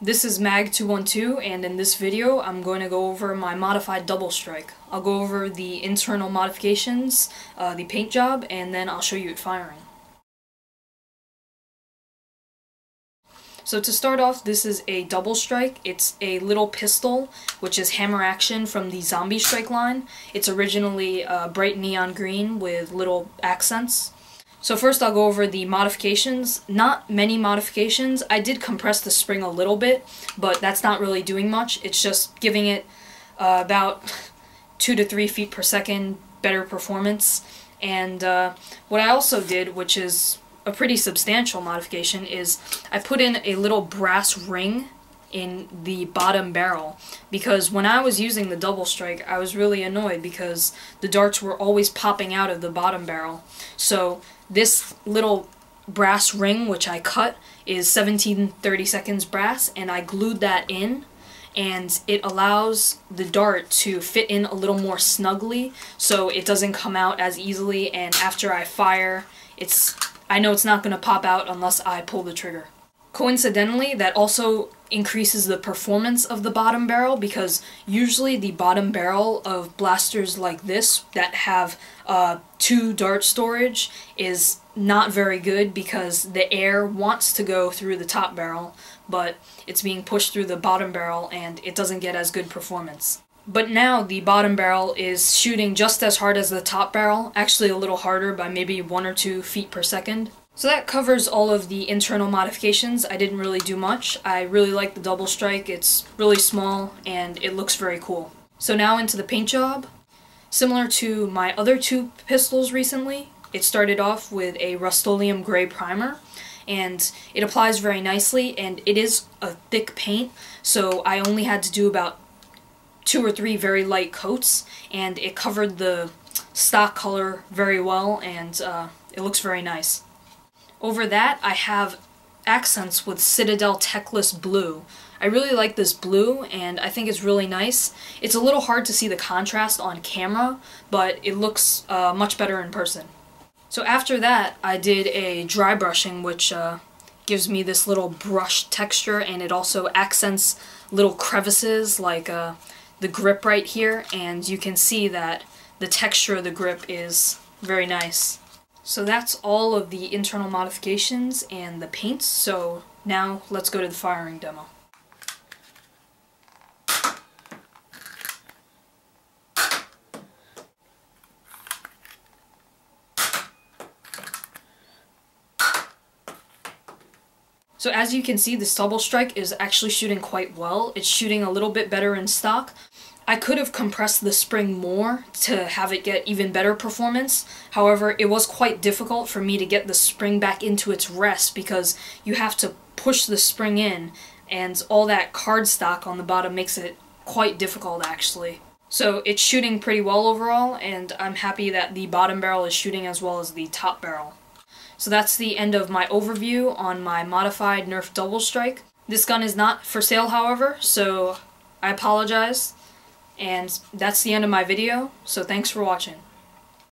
This is Mag212, and in this video I'm going to go over my modified Doublestrike. I'll go over the internal modifications, the paint job, and then I'll show you it firing. So to start off, this is a Doublestrike. It's a little pistol, which is hammer action from the Zombie Strike line. It's originally bright neon green with little accents. So first I'll go over the modifications. Not many modifications. I did compress the spring a little bit, but that's not really doing much. It's just giving it about 2 to 3 feet per second better performance. And what I also did, which is a pretty substantial modification, is I put in a little brass ring in the bottom barrel, because when I was using the Doublestrike I was really annoyed because the darts were always popping out of the bottom barrel. So this little brass ring, which I cut, is 17/32 brass, and I glued that in, and it allows the dart to fit in a little more snugly so it doesn't come out as easily, and after I fire I know it's not going to pop out unless I pull the trigger. Coincidentally, that also increases the performance of the bottom barrel, because usually the bottom barrel of blasters like this that have 2 dart storage is not very good because the air wants to go through the top barrel, but it's being pushed through the bottom barrel and it doesn't get as good performance. But now the bottom barrel is shooting just as hard as the top barrel, actually a little harder by maybe 1 or 2 feet per second. So that covers all of the internal modifications. I didn't really do much. I really like the Doublestrike. It's really small and it looks very cool. So now into the paint job. Similar to my other 2 pistols recently, it started off with a Rust-Oleum gray primer, and it applies very nicely, and it is a thick paint, so I only had to do about 2 or 3 very light coats, and it covered the stock color very well, and it looks very nice. Over that, I have accents with Citadel Techless Blue. I really like this blue, and I think it's really nice. It's a little hard to see the contrast on camera, but it looks much better in person. So after that, I did a dry brushing, which gives me this little brush texture, and it also accents little crevices like the grip right here, and you can see that the texture of the grip is very nice. So that's all of the internal modifications and the paints, so now let's go to the firing demo. So as you can see, this Doublestrike is actually shooting quite well. It's shooting a little bit better in stock. I could have compressed the spring more to have it get even better performance. However, it was quite difficult for me to get the spring back into its rest because you have to push the spring in, and all that cardstock on the bottom makes it quite difficult actually. So it's shooting pretty well overall, and I'm happy that the bottom barrel is shooting as well as the top barrel. So that's the end of my overview on my modified Nerf Doublestrike. This gun is not for sale, however, so I apologize. And that's the end of my video, so thanks for watching.